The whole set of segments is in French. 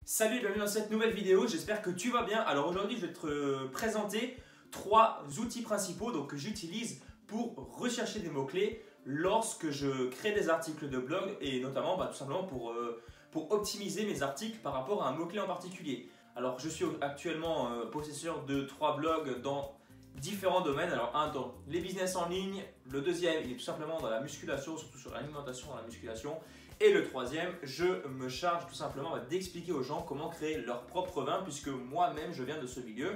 Salut et bienvenue dans cette nouvelle vidéo, j'espère que tu vas bien. Alors aujourd'hui je vais te présenter trois outils principaux que j'utilise pour rechercher des mots-clés lorsque je crée des articles de blog et notamment tout simplement pour optimiser mes articles par rapport à un mot-clé en particulier. Alors je suis actuellement possesseur de trois blogs dans différents domaines. Alors un dans les business en ligne, le deuxième il est tout simplement dans la musculation, surtout sur l'alimentation dans la musculation. Et le troisième, je me charge tout simplement d'expliquer aux gens comment créer leur propre vin puisque moi-même je viens de ce milieu.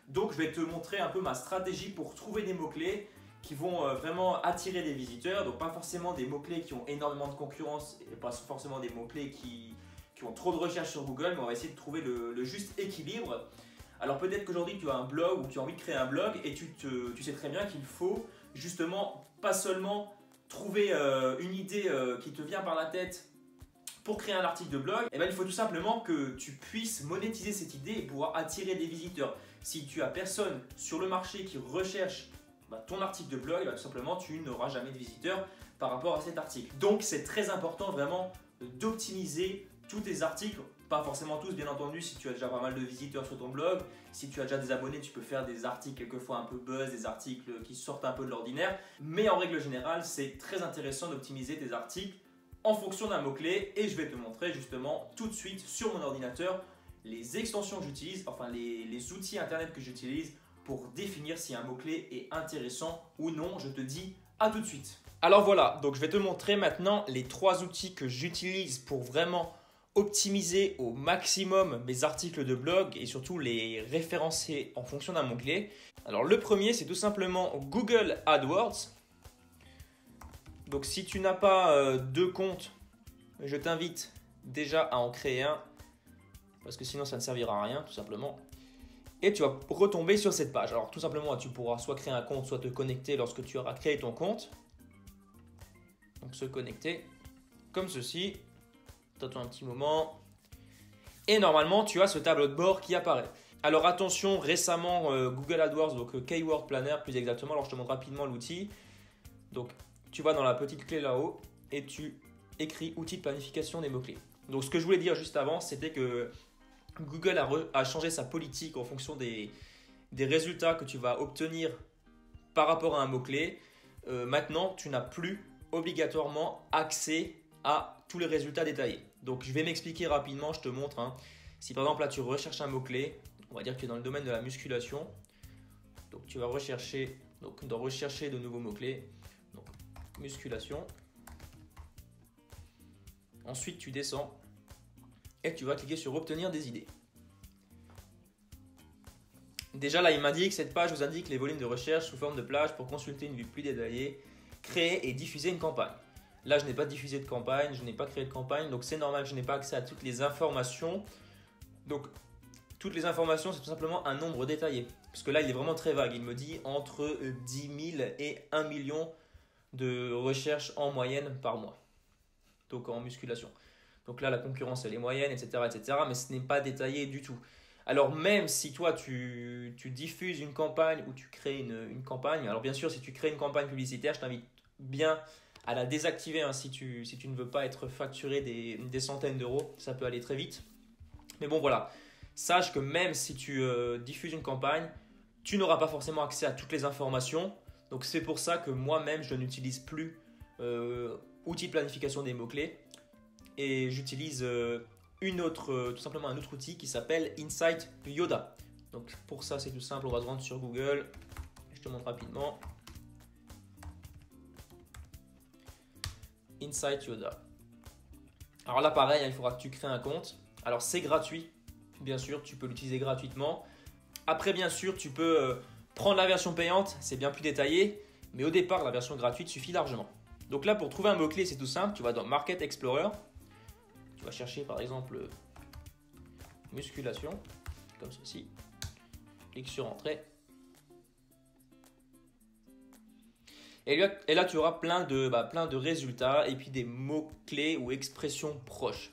Donc je vais te montrer un peu ma stratégie pour trouver des mots-clés qui vont vraiment attirer des visiteurs. Donc pas forcément des mots-clés qui ont énormément de concurrence et pas forcément des mots-clés qui ont trop de recherches sur Google, mais on va essayer de trouver le juste équilibre. Alors peut-être qu'aujourd'hui tu as un blog ou tu as envie de créer un blog et tu sais très bien qu'il faut justement pas seulement trouver une idée qui te vient par la tête pour créer un article de blog, il faut tout simplement que tu puisses monétiser cette idée et pouvoir attirer des visiteurs. Si tu as personne sur le marché qui recherche ton article de blog, tout simplement tu n'auras jamais de visiteurs par rapport à cet article. Donc c'est très important vraiment d'optimiser tous tes articles, pas forcément tous bien entendu. Si tu as déjà pas mal de visiteurs sur ton blog, si tu as déjà des abonnés, tu peux faire des articles quelquefois un peu buzz, des articles qui sortent un peu de l'ordinaire. Mais en règle générale, c'est très intéressant d'optimiser tes articles en fonction d'un mot-clé et je vais te montrer justement tout de suite sur mon ordinateur les extensions que j'utilise, enfin les outils internet que j'utilise pour définir si un mot-clé est intéressant ou non. Je te dis à tout de suite. Alors voilà, donc je vais te montrer maintenant les trois outils que j'utilise pour vraiment optimiser au maximum mes articles de blog et surtout les référencer en fonction d'un mot-clé. Alors le premier, c'est tout simplement Google AdWords. Donc si tu n'as pas de compte, je t'invite déjà à en créer un parce que sinon ça ne servira à rien tout simplement. Et tu vas retomber sur cette page. Alors tout simplement, tu pourras soit créer un compte, soit te connecter lorsque tu auras créé ton compte. Donc se connecter comme ceci. Attends un petit moment. Et normalement, tu as ce tableau de bord qui apparaît. Alors attention, récemment, Google AdWords, donc Keyword Planner plus exactement. Alors je te montre rapidement l'outil. Donc tu vas dans la petite clé là-haut et tu écris outil de planification des mots-clés. Donc ce que je voulais dire juste avant, c'était que Google a changé sa politique en fonction des résultats que tu vas obtenir par rapport à un mot-clé. Maintenant, tu n'as plus obligatoirement accès à tous les résultats détaillés. Donc je vais m'expliquer rapidement, je te montre. Si par exemple là tu recherches un mot-clé, on va dire que tu es dans le domaine de la musculation. Donc tu vas rechercher, dans rechercher de nouveaux mots-clés. Donc musculation. Ensuite tu descends et tu vas cliquer sur obtenir des idées. Déjà là il m'indique, cette page vous indique les volumes de recherche sous forme de plage pour consulter une vue plus détaillée, créer et diffuser une campagne. Là, je n'ai pas diffusé de campagne, je n'ai pas créé de campagne, donc c'est normal que je n'ai pas accès à toutes les informations. Donc, toutes les informations, c'est tout simplement un nombre détaillé. Parce que là, il est vraiment très vague. Il me dit entre 10 000 et 1 million de recherches en moyenne par mois. Donc, en musculation. Donc là, la concurrence, elle est moyenne, etc. Mais ce n'est pas détaillé du tout. Alors, même si toi, tu diffuses une campagne ou tu crées une campagne, alors bien sûr, si tu crées une campagne publicitaire, je t'invite bien à la désactiver si tu ne veux pas être facturé des centaines d'euros, ça peut aller très vite. Mais bon voilà, sache que même si tu diffuses une campagne, tu n'auras pas forcément accès à toutes les informations. Donc c'est pour ça que moi-même je n'utilise plus outil de planification des mots-clés et j'utilise tout simplement un autre outil qui s'appelle Insight Yoda. Donc pour ça c'est tout simple, on va se rendre sur Google, je te montre rapidement. Insight Yoda. Alors là pareil, il faudra que tu crées un compte. Alors c'est gratuit, bien sûr, tu peux l'utiliser gratuitement. Après bien sûr, tu peux prendre la version payante, c'est bien plus détaillé. Mais au départ, la version gratuite suffit largement. Donc là, pour trouver un mot-clé, c'est tout simple. Tu vas dans Market Explorer. Tu vas chercher par exemple musculation, comme ceci. Clique sur Entrée. Et là, tu auras plein de résultats et puis des mots-clés ou expressions proches.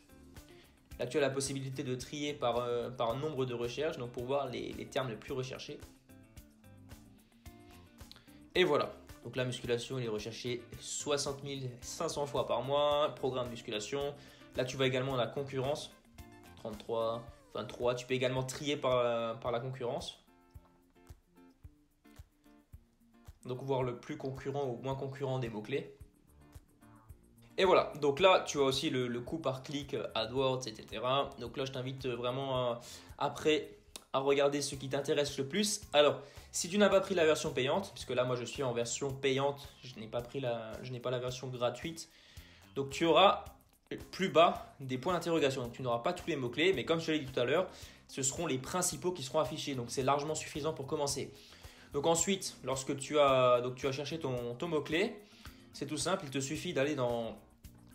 Là, tu as la possibilité de trier par nombre de recherches, donc pour voir les termes les plus recherchés. Et voilà. Donc la musculation, il est recherché 60 500 fois par mois. Programme musculation. Là, tu vois également la concurrence. 33, 23. Tu peux également trier par la concurrence. Donc voir le plus concurrent ou moins concurrent des mots-clés. Et voilà, donc là tu as aussi le coût par clic, AdWords, etc. Donc là je t'invite vraiment après à regarder ce qui t'intéresse le plus. Alors, si tu n'as pas pris la version payante, puisque là moi je suis en version payante, je n'ai pas la version gratuite. Donc tu auras plus bas des points d'interrogation. Donc tu n'auras pas tous les mots-clés, mais comme je te l'ai dit tout à l'heure, ce seront les principaux qui seront affichés. Donc c'est largement suffisant pour commencer. Donc ensuite, lorsque tu as cherché ton mot-clé, c'est tout simple, il te suffit d'aller dans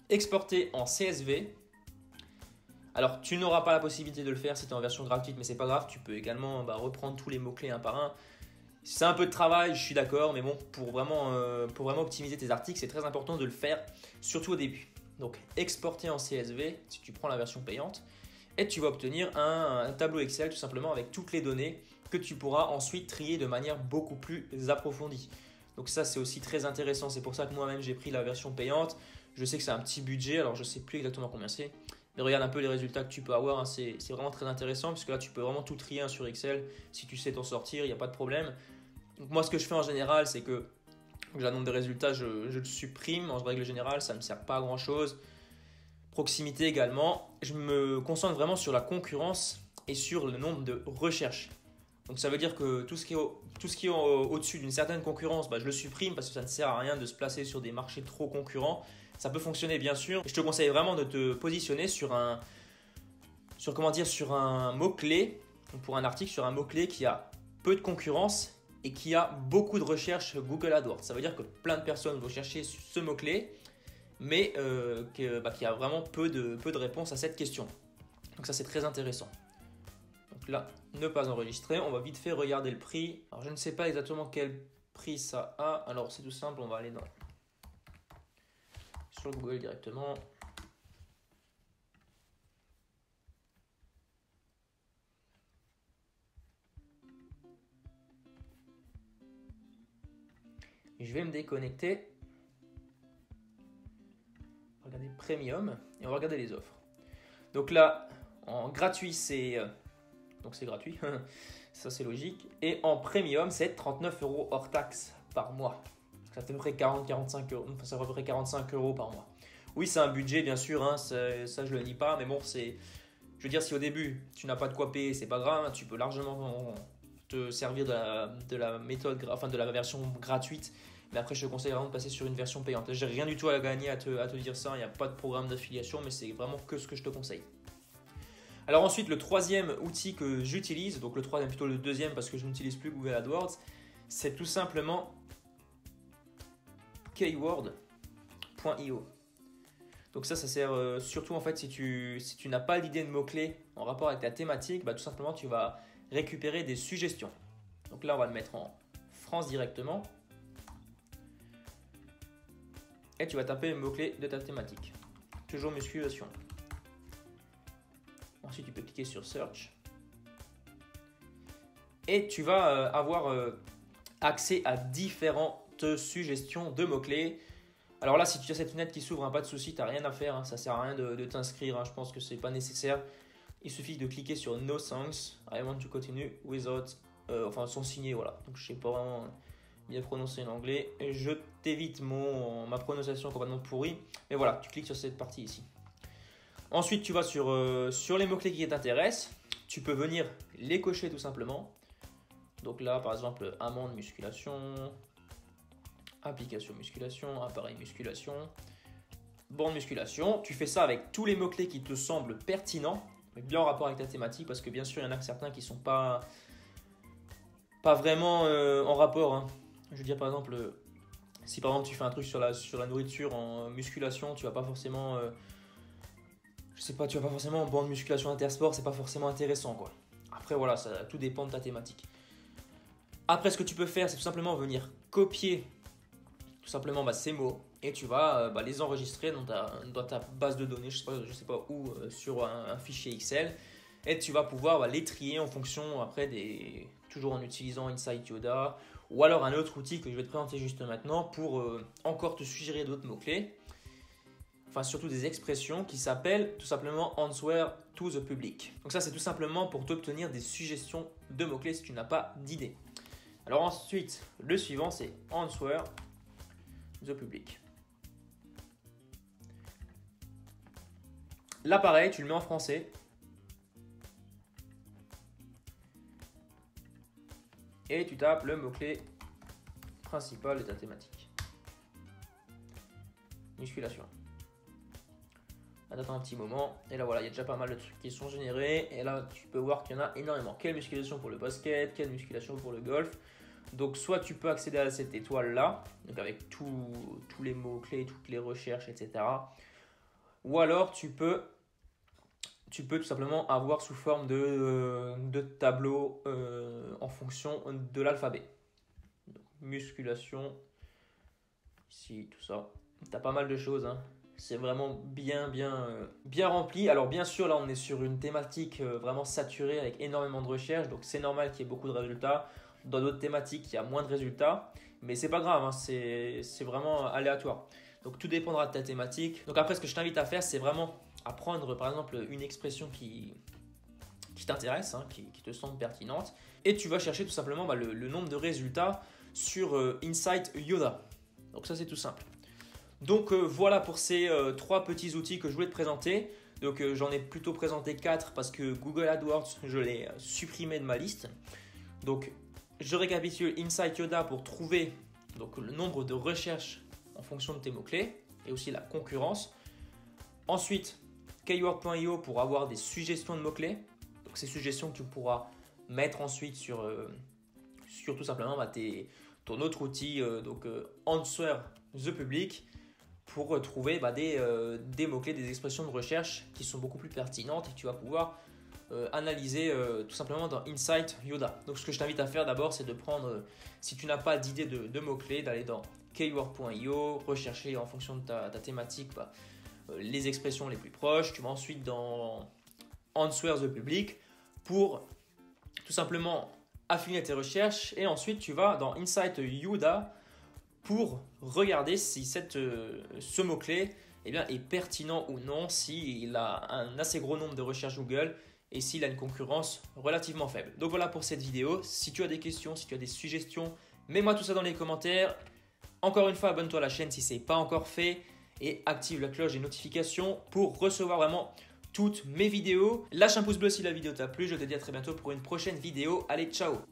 exporter en CSV. Alors tu n'auras pas la possibilité de le faire si tu es en version gratuite, mais c'est pas grave, tu peux également reprendre tous les mots-clés un par un. C'est un peu de travail, je suis d'accord, mais bon, pour vraiment optimiser tes articles, c'est très important de le faire, surtout au début. Donc exporter en CSV, si tu prends la version payante, et tu vas obtenir un tableau Excel tout simplement avec toutes les données que tu pourras ensuite trier de manière beaucoup plus approfondie. Donc ça c'est aussi très intéressant, c'est pour ça que moi-même j'ai pris la version payante. Je sais que c'est un petit budget, alors je ne sais plus exactement combien c'est, mais regarde un peu les résultats que tu peux avoir, hein. C'est vraiment très intéressant puisque là tu peux vraiment tout trier sur Excel. Si tu sais t'en sortir, il n'y a pas de problème. Donc moi ce que je fais en général, c'est que j'ai un nombre de résultats, je le supprime. En règle générale, ça ne me sert pas à grand chose. Proximité également, je me concentre vraiment sur la concurrence et sur le nombre de recherches. Donc ça veut dire que tout ce qui est au-dessus d'une certaine concurrence, je le supprime parce que ça ne sert à rien de se placer sur des marchés trop concurrents. Ça peut fonctionner bien sûr. Je te conseille vraiment de te positionner sur un mot-clé, pour un article sur un mot-clé qui a peu de concurrence et qui a beaucoup de recherches Google AdWords. Ça veut dire que plein de personnes vont chercher ce mot-clé, mais qu'il y a vraiment peu de réponses à cette question. Donc ça c'est très intéressant. Donc là, ne pas enregistrer. On va vite fait regarder le prix. Alors je ne sais pas exactement quel prix ça a. Alors c'est tout simple, on va aller sur Google directement. Je vais me déconnecter. Regardez Premium et on va regarder les offres. Donc là, en gratuit, c'est gratuit. Ça, c'est logique. Et en Premium, c'est 39 € hors taxe par mois. Ça fait à peu près 40-45 €. Enfin, ça fait à peu près 45 € par mois. Oui, c'est un budget, bien sûr. Hein, ça, je le nie pas. Mais bon, je veux dire, si au début, tu n'as pas de quoi payer, c'est pas grave. Hein, tu peux largement te servir de la méthode, enfin de la version gratuite. Mais après, je te conseille vraiment de passer sur une version payante. J'ai rien du tout à gagner à te dire ça. Il n'y a pas de programme d'affiliation, mais c'est vraiment que ce que je te conseille. Alors ensuite, le troisième outil que j'utilise, donc le troisième, plutôt le deuxième parce que je n'utilise plus Google AdWords, c'est tout simplement keyword.io. Donc ça sert surtout en fait si tu n'as pas l'idée de mots-clés en rapport avec ta thématique, tout simplement tu vas récupérer des suggestions. Donc là, on va le mettre en France directement. Et tu vas taper le mot-clé de ta thématique. Toujours musculation. Ensuite, tu peux cliquer sur Search. Et tu vas avoir accès à différentes suggestions de mots-clés. Alors là, si tu as cette fenêtre qui s'ouvre, pas de souci, tu n'as rien à faire. Ça ne sert à rien de t'inscrire. Je pense que ce n'est pas nécessaire. Il suffit de cliquer sur No Thanks. I want to continue without. Sans signer, voilà. Donc je ne sais pas vraiment bien prononcer en anglais. Je t'évite ma prononciation complètement pourrie. Mais voilà, tu cliques sur cette partie ici. Ensuite, tu vas sur les mots-clés qui t'intéressent. Tu peux venir les cocher tout simplement. Donc là, par exemple, amende musculation, application musculation, appareil musculation, borne musculation. Tu fais ça avec tous les mots-clés qui te semblent pertinents, mais bien en rapport avec ta thématique, parce que bien sûr, il y en a certains qui ne sont pas vraiment en rapport. Hein. Je veux dire, par exemple, si par exemple tu fais un truc sur la nourriture en musculation, tu vas pas forcément... tu vas pas forcément en borne musculation intersport, c'est pas forcément intéressant quoi. Après voilà, tout dépend de ta thématique. Après, ce que tu peux faire, c'est tout simplement venir copier tout simplement ces mots et tu vas les enregistrer dans ta base de données, je sais pas où, sur un fichier Excel, et tu vas pouvoir les trier en fonction après toujours en utilisant Insight Yoda ou alors un autre outil que je vais te présenter juste maintenant pour encore te suggérer d'autres mots-clés. enfin surtout des expressions qui s'appellent tout simplement Answer to the Public. Donc ça c'est tout simplement pour t'obtenir des suggestions de mots-clés si tu n'as pas d'idée. Alors ensuite, le suivant c'est Answer the Public. Là pareil, tu le mets en français. Et tu tapes le mot-clé principal de ta thématique. Musculation. Là, t'attends un petit moment. Et là, voilà, il y a déjà pas mal de trucs qui sont générés. Et là, tu peux voir qu'il y en a énormément. Quelle musculation pour le basket, quelle musculation pour le golf. Donc, soit tu peux accéder à cette étoile-là, donc avec tous les mots-clés, toutes les recherches, etc. Ou alors, tu peux tout simplement avoir sous forme de tableau en fonction de l'alphabet. Musculation, ici, tout ça. Tu as pas mal de choses, hein. C'est vraiment bien rempli. Alors bien sûr, là, on est sur une thématique vraiment saturée avec énormément de recherches. Donc c'est normal qu'il y ait beaucoup de résultats. Dans d'autres thématiques, il y a moins de résultats. Mais c'est pas grave, hein, c'est vraiment aléatoire. Donc tout dépendra de ta thématique. Donc après, ce que je t'invite à faire, c'est vraiment à prendre par exemple une expression qui t'intéresse, hein, qui te semble pertinente. Et tu vas chercher tout simplement le nombre de résultats sur Insight Yoda. Donc ça, c'est tout simple. Donc voilà pour ces 3 petits outils que je voulais te présenter. Donc j'en ai plutôt présenté 4 parce que Google AdWords, je l'ai supprimé de ma liste. Donc je récapitule Insight Yoda pour trouver donc, le nombre de recherches en fonction de tes mots-clés et aussi la concurrence. Ensuite, Keyword.io pour avoir des suggestions de mots-clés. Donc ces suggestions que tu pourras mettre ensuite sur tout simplement ton autre outil, Answer the Public, pour trouver des mots-clés, des expressions de recherche qui sont beaucoup plus pertinentes et que tu vas pouvoir analyser tout simplement dans Insight Yoda. Donc ce que je t'invite à faire d'abord, c'est de prendre, si tu n'as pas d'idée de mots-clés, d'aller dans Keyword.io, rechercher en fonction de ta thématique les expressions les plus proches. Tu vas ensuite dans Answer the Public pour tout simplement affiner tes recherches et ensuite tu vas dans Insight Yoda pour regarder si ce mot-clé est pertinent ou non, s'il a un assez gros nombre de recherches Google et s'il a une concurrence relativement faible. Donc voilà pour cette vidéo. Si tu as des questions, si tu as des suggestions, mets-moi tout ça dans les commentaires. Encore une fois, abonne-toi à la chaîne si ce n'est pas encore fait et active la cloche des notifications pour recevoir vraiment toutes mes vidéos. Lâche un pouce bleu si la vidéo t'a plu. Je te dis à très bientôt pour une prochaine vidéo. Allez, ciao!